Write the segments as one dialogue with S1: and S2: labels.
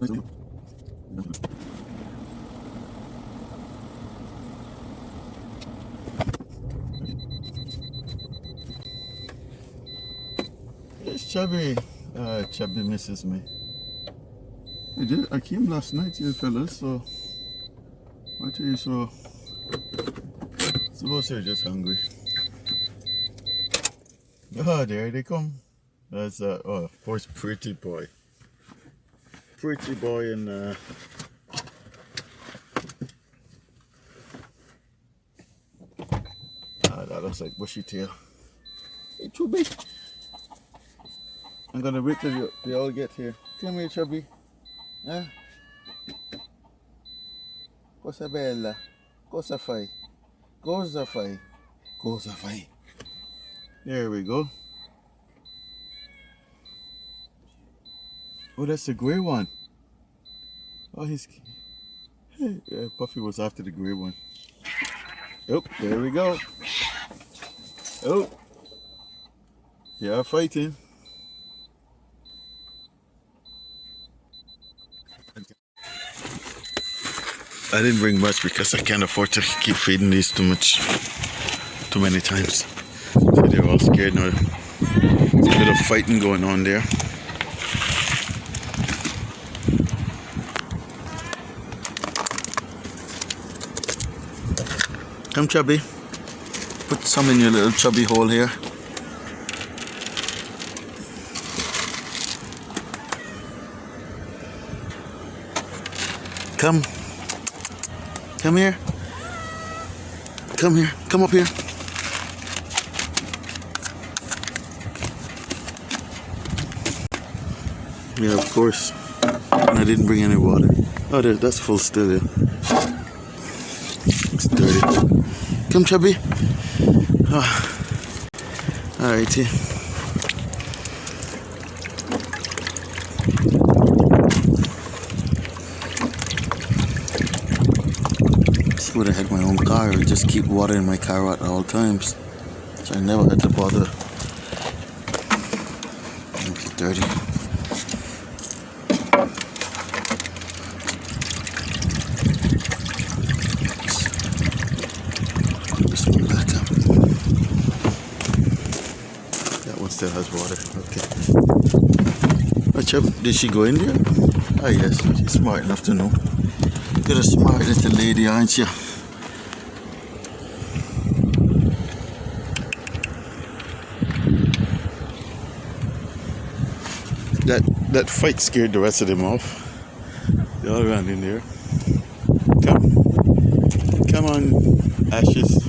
S1: It's Chubby. Chubby misses me. I came last night here, fellas, so why are you so... Suppose they're just hungry. Oh, there they come. That's oh, of course, Pretty Boy. Pretty Boy and that looks like Bushy Tail. Hey, Chubby. I'm gonna wait till they all get here. Come here, Chubby. Huh? Cosa bella. Cosa fai? Cosa fai? Cosa fai? There we go. Oh, that's the gray one. Oh, he's... Yeah, Puffy was after the gray one. Oh, there we go. Oh. They are fighting. I didn't bring much because I can't afford to keep feeding these too many times. So they're all scared now. There's a bit of fighting going on there. Come, Chubby. Put some in your little chubby hole here. Come. Come here. Come here. Come up here. Yeah, of course. And I didn't bring any water. Oh, that's full still there. It's dirty. Come, Chubby. Oh. Alrighty. Would have had my own car, I would just keep water in my car at all times, so I never had to bother. Make it dirty. This one back up. That one still has water. Okay. Watch out. Did she go in there? Ah, yes. She's smart enough to know. You're a smart little lady, aren't you? That fight scared the rest of them off. They all ran in there. Come on, Ashes.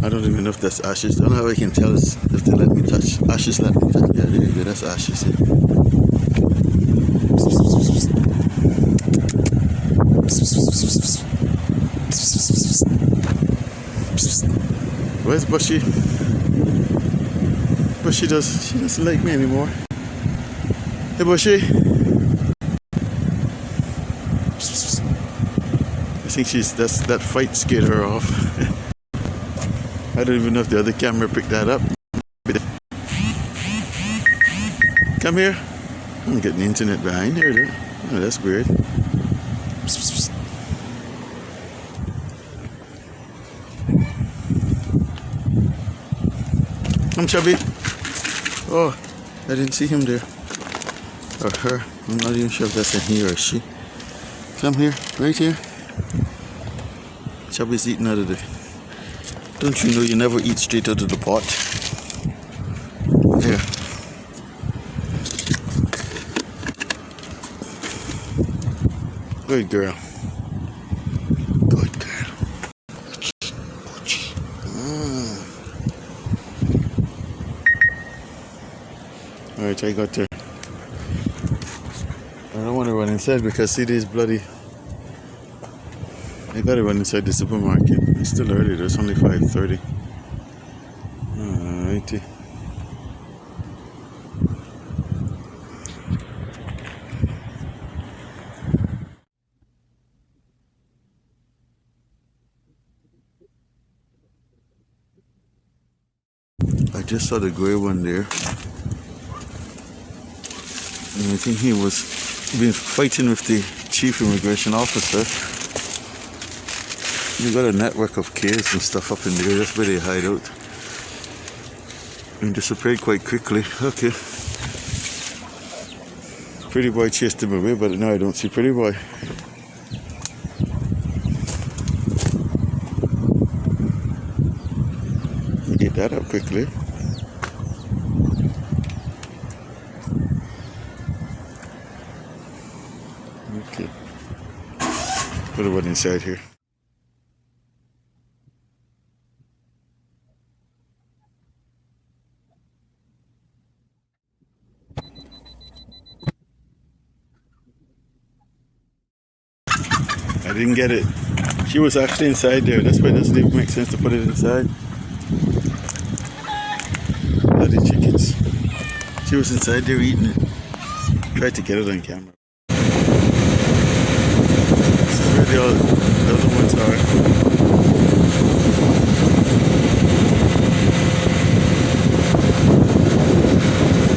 S1: I don't even know if that's Ashes. I don't know how I can tell if they let me touch. Ashes let me touch. Yeah, there you go. That's Ashes. Yeah. Where's Bushy? Bushy she doesn't like me anymore. Hey, Bushy. I think that fight scared her off. I don't even know if the other camera picked that up. Come here. I'm getting the internet behind here. Oh, that's weird. Come, Chubby. Oh, I didn't see him there. Or her. I'm not even sure if that's a he or a she. Come here, right here. Chubby's eating out of the... Don't you know you never eat straight out of the pot? Here. Good girl. Good girl. Alright, I got there. I don't want to run inside because see these bloody... I gotta run inside the supermarket. It's still early, it's only 5:30. Alrighty. I just saw the gray one there. And I think he was been fighting with the chief immigration officer. You got a network of caves and stuff up in there. That's where they hide out. And disappeared quite quickly. Okay. Pretty boy chased him away, but now I don't see Pretty boy. Get that up quickly. Okay. Put one inside here. I didn't get it. She was actually inside there. That's why it doesn't even make sense to put it inside. Bloody chickens. She was inside there eating it. Tried to get it on camera. This is where the other ones are.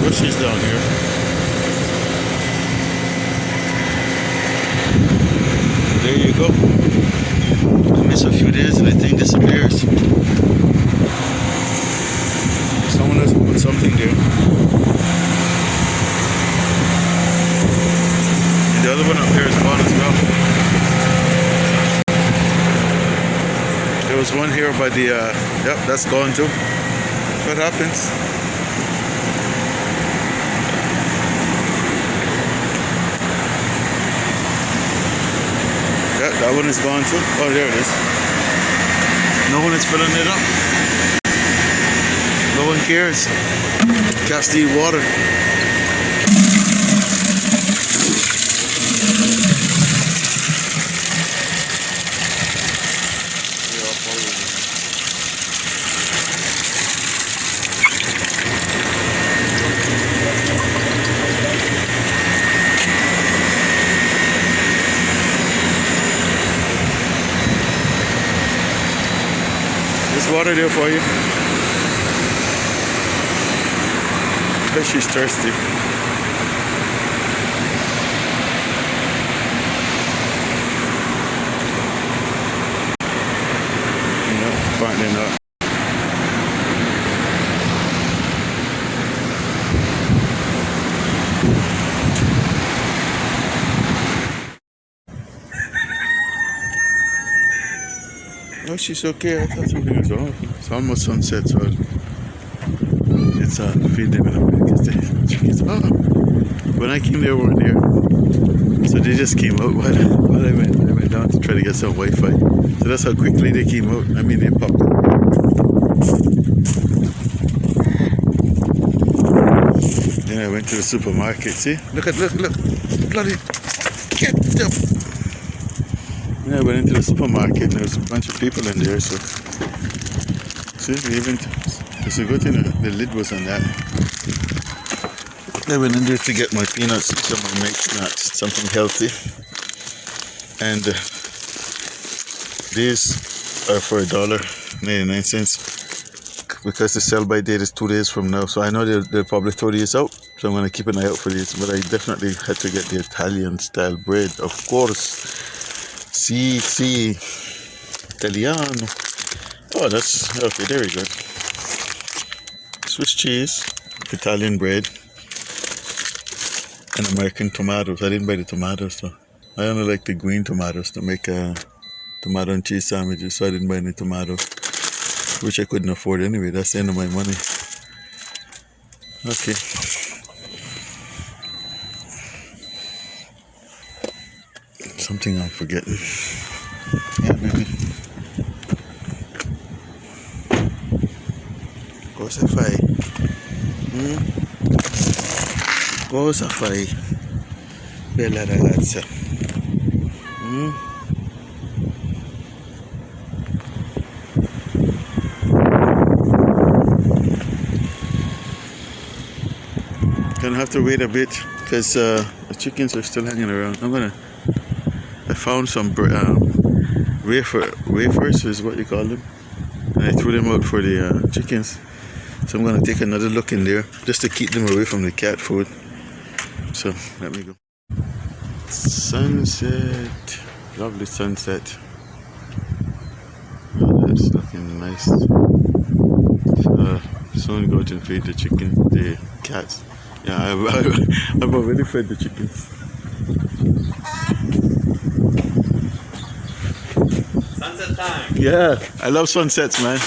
S1: Bushes down here. There you go. I miss a few days and the thing disappears. Someone has put something there. And the other one up there is gone as well. There was one here by the, yep, that's gone too. What happens? That one is gone too. Oh, there it is. No one is filling it up. No one cares. Cats need water. There's water there for you. I bet she's thirsty. No, apparently not. No, she's okay. I thought something was wrong. It's almost sunset, so it's feed them in a minute. Oh, when I came, they weren't here, so they just came out while I went down to try to get some Wi-Fi. So that's how quickly they came out. I mean, they popped out. Then I went to the supermarket. See, look, bloody get up. Yeah, I went into the supermarket and there was a bunch of people in there, so see, it's a good thing the lid was on that. I went in there to get my peanuts, some of my snacks, something healthy. And these are for $1.99 because the sell by date is 2 days from now. So I know they'll probably throw these out, so I'm going to keep an eye out for these. But I definitely had to get the Italian style bread, of course. Si, Italiano. Oh, that's okay. There we go. Swiss cheese, Italian bread, and American tomatoes. I didn't buy the tomatoes, so I only like the green tomatoes to make tomato and cheese sandwiches. So I didn't buy any tomatoes, which I couldn't afford anyway. That's the end of my money. Okay. Something I'm forgetting. Yeah, maybe. Cosa fai? Cosa fai? Bella ragazza. Gonna have to wait a bit because the chickens are still hanging around. I found some wafers is what you call them, and I threw them out for the chickens. So I'm going to take another look in there just to keep them away from the cat food. So let me go. Sunset. Lovely sunset. Oh, that's looking nice. Soon go out and feed the chicken, the cats. Yeah, I've already fed the chickens.
S2: Sunset time.
S1: Yeah, I love sunsets, man.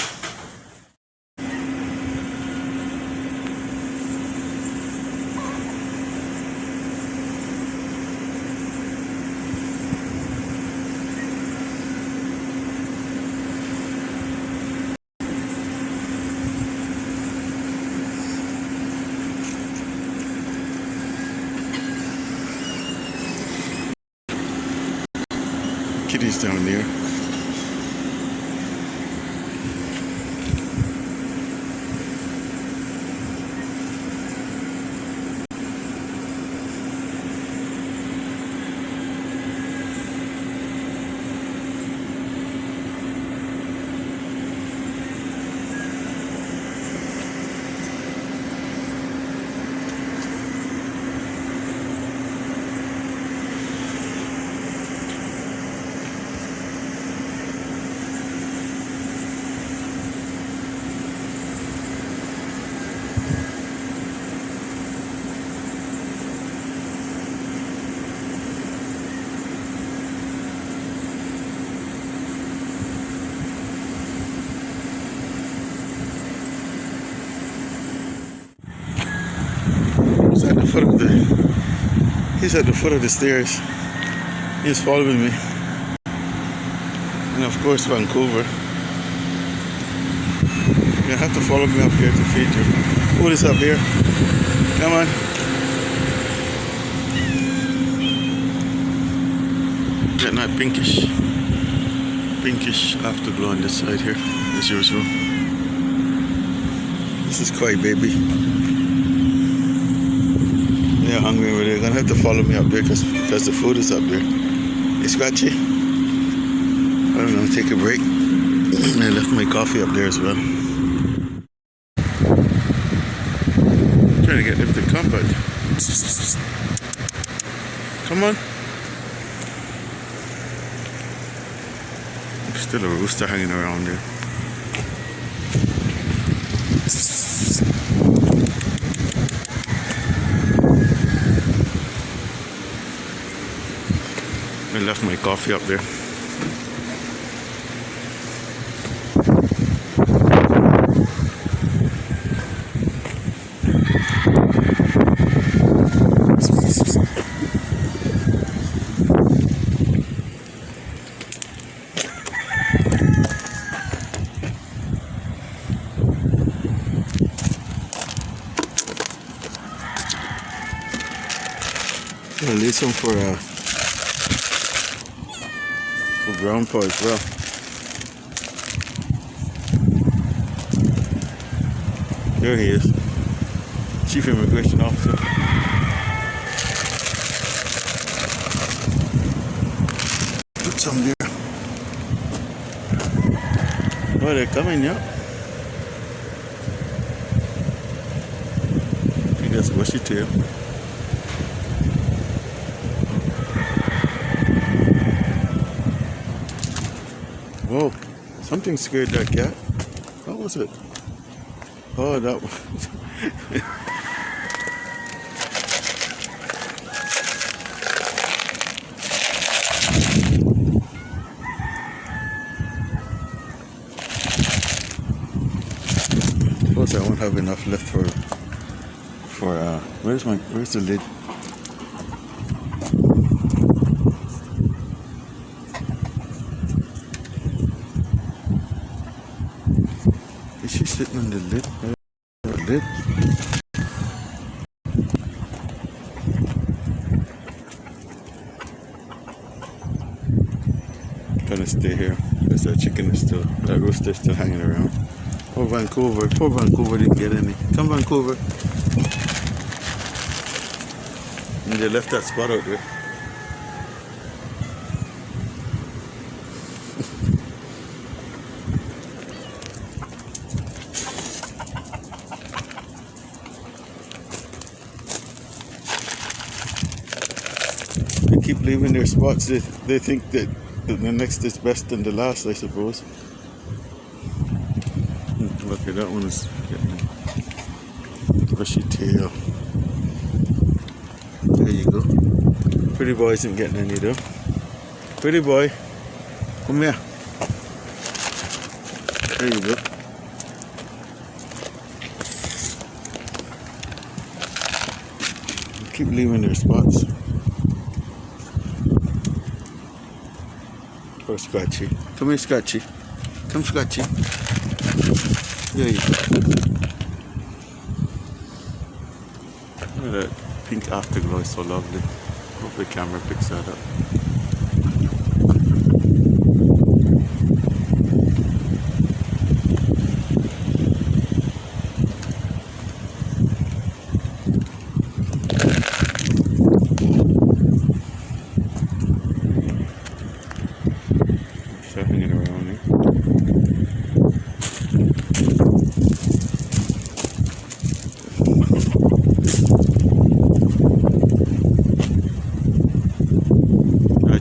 S1: Kitty's down there. He's at the foot of the stairs. He's following me. And of course Vancouver. You have to follow me up here to feed you. Food is up here. Come on. Getting that pinkish afterglow on this side here, as usual. This is Koi baby. They're hungry over there. They're gonna have to follow me up there because the food is up there. Hey, Scratchy. I'm gonna take a break. And I left my coffee up there as well. I'm trying to get them to come, but come on. There's still a rooster hanging around there. I left my coffee up there. I'll leave some for Brownpaw as well. There he is, Chief Immigration Officer. Put some there. Oh, they're coming, yeah. I guess bushy tail. Whoa, something scared that cat. What was it? Oh, that one. Suppose I won't have enough left for where's the lid? Is she sitting on the lid? Lid? Gonna stay here because that chicken is still, that rooster is still hanging around. Poor Vancouver didn't get any. Come Vancouver. And they left that spot out there. They keep leaving their spots. They think that the next is best than the last, I suppose. Look at that one is getting a brushy tail. There you go. Pretty boy isn't getting any though. Pretty boy, come here. There you go. They keep leaving their spots. Poor Scratchy. Come here, Scratchy. Come, Scratchy. There you go. Look at that pink afterglow, it's so lovely. Hope the camera picks that up. Start hanging around here.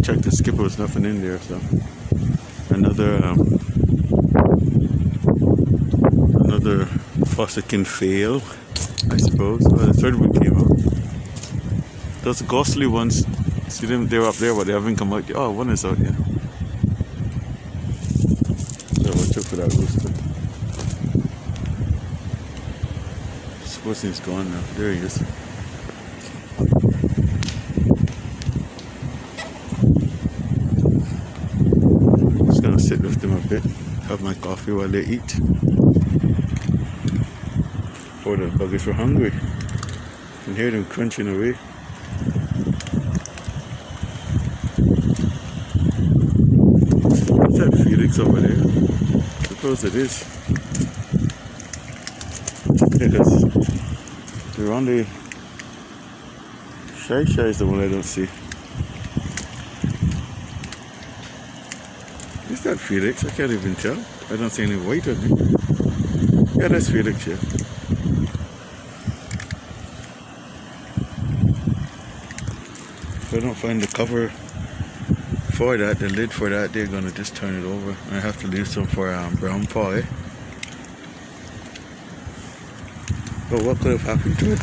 S1: Check the skipper, was nothing in there, so another faucetkin fail, I suppose. Oh, the third one came out. Those ghostly ones, see them, they're up there but they haven't come out yet. Oh, one is out, yeah. So watch out for that rooster. I suppose he's gone now. There he is. Sit with them a bit, have my coffee while they eat. Oh, the buggers were hungry. You can hear them crunching away. Is that Felix over there? I suppose it is. Because they're on the Shy is the one I don't see. Is that Felix? I can't even tell. I don't see any white on him. Yeah, that's Felix, yeah. If I don't find the cover for that, the lid for that, they're gonna just turn it over. I have to leave some for Brownpaw, eh? But what could have happened to it?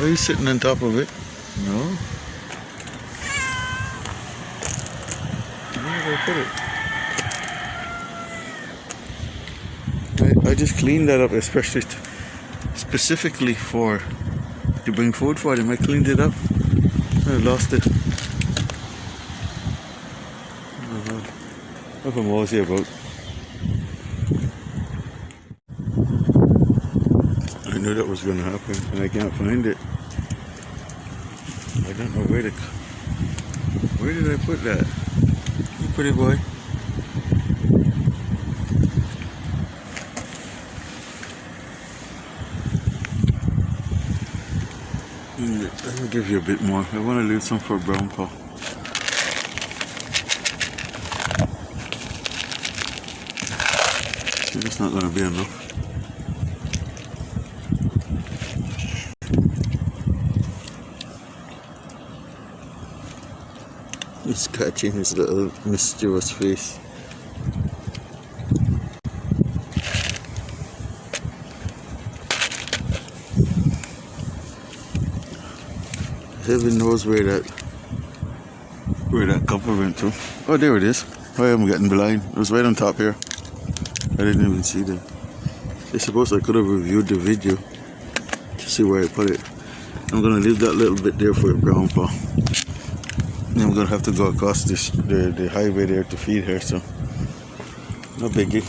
S1: Are you sitting on top of it? No. Where did I put it? I just cleaned that up, especially specifically to bring food for them. I cleaned it up. I lost it. What am I mosey about? I knew that was going to happen, and I can't find it. I don't know where did I put that? You pretty boy. Let me give you a bit more. I want to leave some for Brownpaw. It's not going to be enough. He's catching his little mischievous face. Heaven knows where that cover went to. Oh, there it is. I am getting blind. It was right on top here. I didn't even see them. I suppose I could have reviewed the video to see where I put it. I'm gonna leave that little bit there for a Brownpaw. And I'm gonna have to go across the highway there to feed her, so no biggie.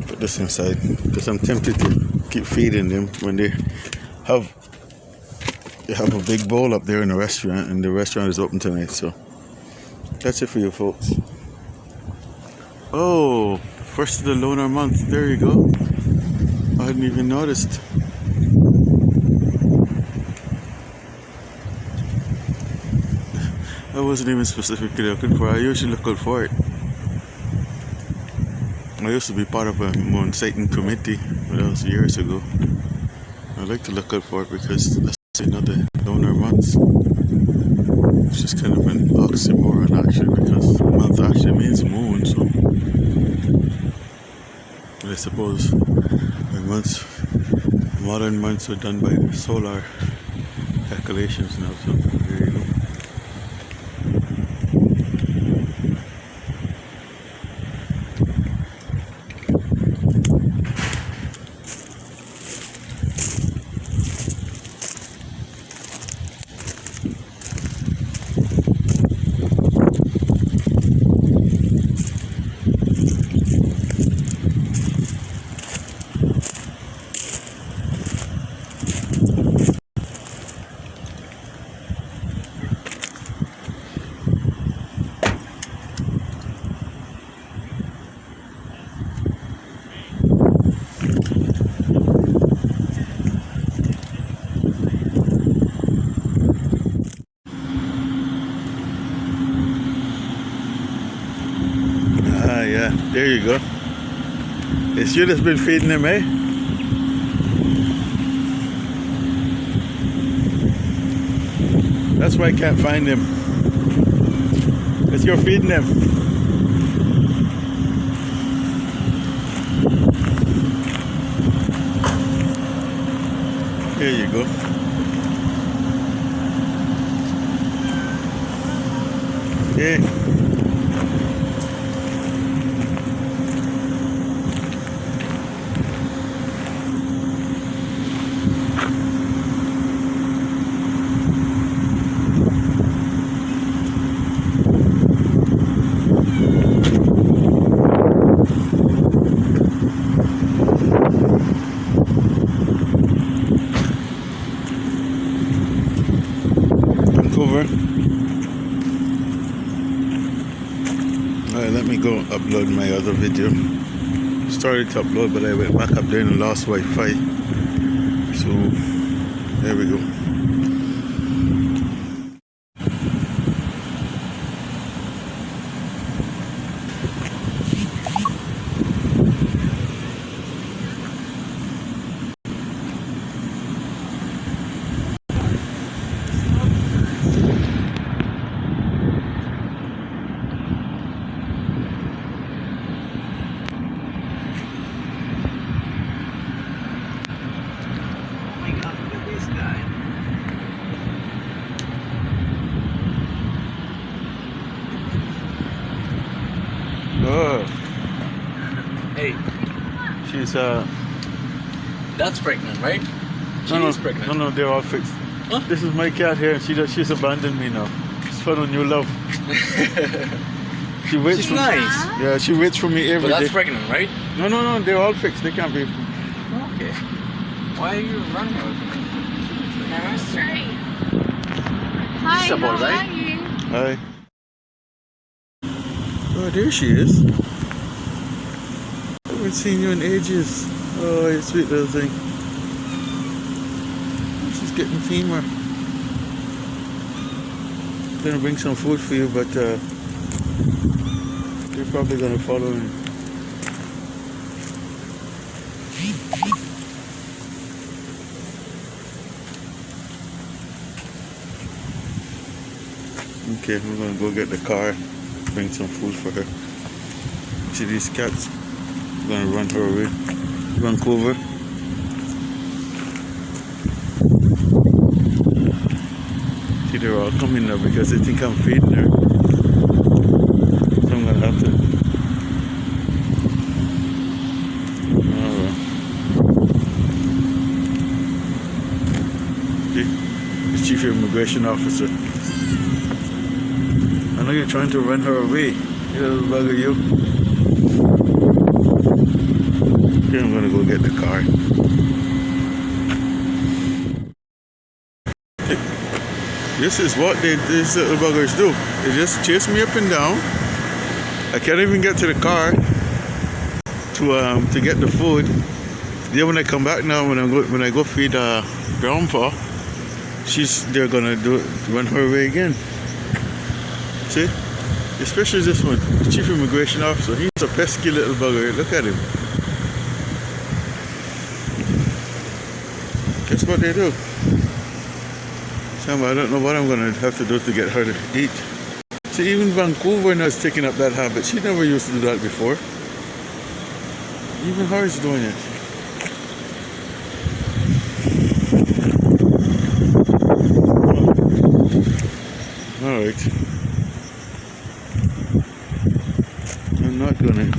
S1: Put this inside because I'm tempted to keep feeding them when they have a big bowl up there in the restaurant, and the restaurant is open tonight. So that's it for you folks. Oh, first of the lunar month. There you go. I hadn't even noticed. I wasn't even specifically looking for it. I usually look out for it. I used to be part of a moon sighting committee, but that was years ago. I like to look out for it because that's another lunar month. months. It's just kind of an oxymoron actually, because month actually means moon, so I suppose modern months are done by solar calculations now, so there you go. Yeah, there you go. It's you that's been feeding him, eh? That's why I can't find him. It's you're feeding him. Here you go. Yeah. Over. Alright, let me go upload my other video. Started to upload, but I went back up there and lost Wi-Fi. So there we go. Oh,
S2: Hey,
S1: she's
S2: that's pregnant, right? She's pregnant.
S1: No, they're all fixed.
S2: Huh?
S1: This is my cat here, and she's abandoned me now. She's found a new love. She waits.
S2: She's nice.
S1: Yeah, she waits for me every
S2: But
S1: day.
S2: that's pregnant, right?
S1: No, they're all fixed. They can't be.
S2: Okay. Why are you running away from me?
S3: Hi,
S2: It's a boy,
S3: how
S2: right?
S3: are you?
S1: Hi. Oh, there she is. I haven't seen you in ages. Oh, you sweet little thing. She's getting tamer. Gonna bring some food for you, but you're probably gonna follow me. Okay, we're gonna go get the car, bring some food for her. See these cats? We're gonna run her away. Run over. See, they're all coming now because they think I'm feeding her. So I'm gonna have to. Oh well. See, the Chief Immigration Officer. I know you're trying to run her away. You little bugger, you. Okay, I'm gonna go get the car. This is what these little buggers do. They just chase me up and down. I can't even get to the car to get the food. Then when I come back now, when I go feed Brownpaw, they're gonna run her away again. See? Especially this one, the Chief Immigration Officer. He's a pesky little bugger. Look at him. Guess what they do? Sam, I don't know what I'm going to have to do to get her to eat. See, even Vancouver now is taking up that habit. She never used to do that before. Even her is doing it. Alright. I'm not gonna.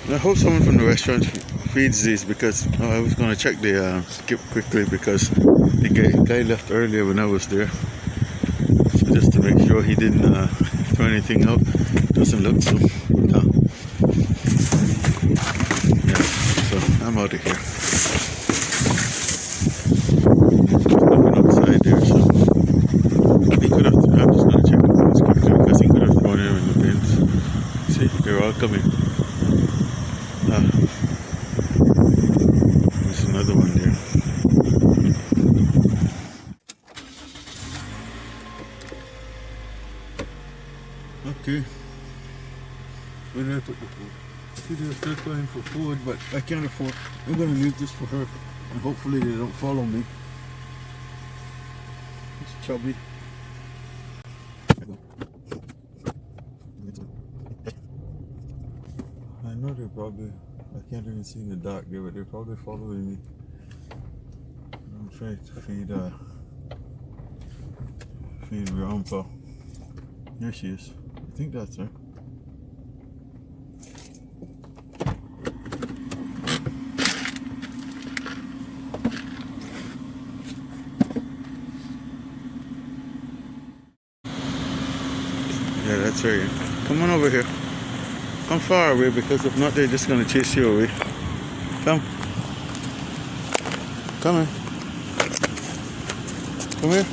S1: I hope someone from the restaurant feeds these, because I was gonna check the skip quickly because the guy left earlier when I was there. So just to make sure he didn't throw anything out. Doesn't look so. No. Yeah, so I'm out of here. Nothing outside there, so he could have. I'm just gonna check the bins quickly because he could have thrown them in the bins. See, they're all coming. There's another one there. Okay. Where did I put the food? See, they're still going for food, but I can't afford. I'm gonna leave this for her, and hopefully they don't follow me. It's chubby. I know they're probably. I can't even see in the dark there, but they're probably following me. I'm trying to feed Brownpaw. There she is. I think that's her. Yeah, that's her. Come on over here. Come far away, because if not, they're just gonna chase you away. Come. Come here. Come here.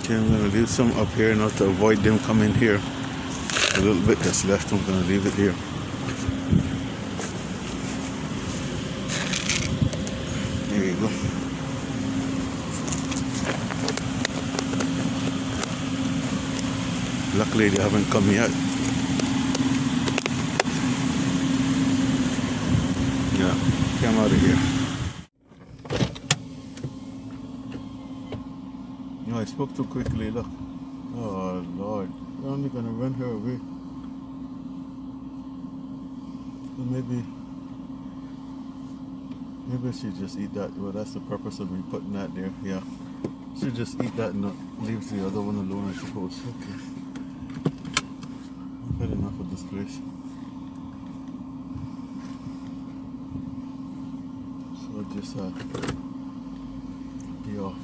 S1: Okay, I'm gonna leave some up here now to avoid them coming here. A little bit that's left, I'm gonna leave it here. There you go. Luckily they haven't come yet. Yeah, come out of here. No, I spoke too quickly, look. Oh Lord, they're only gonna run her away. So maybe I should just eat that. Well, that's the purpose of me putting that there. Yeah, should just eat that and not leave the other one alone, I suppose. Okay, I've had enough of this place. So I'll just be off.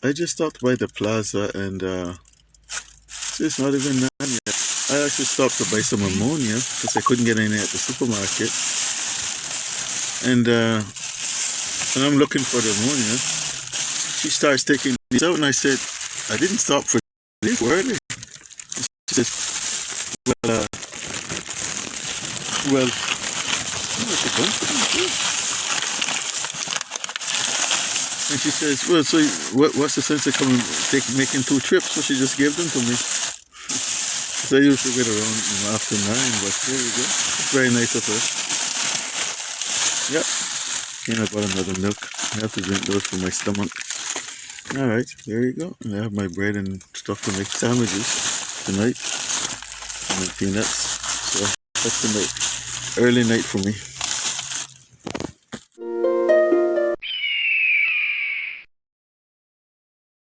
S1: I just stopped by the plaza and it's not even 9 yet. I actually stopped to buy some ammonia because I couldn't get any at the supermarket. And I'm looking for the ammonia. She starts taking these out and I said, I didn't stop for this, where are they? She says, well, what's it done? And she says, well, so what's the sense of making 2 trips? So she just gave them to me. So I usually get around after 9, but there you go. It's very nice of her. Yep. And I bought another milk. I have to drink those for my stomach. Alright, there you go. And I have my bread and stuff to make sandwiches tonight. And my peanuts. So that's the night. Early night for me.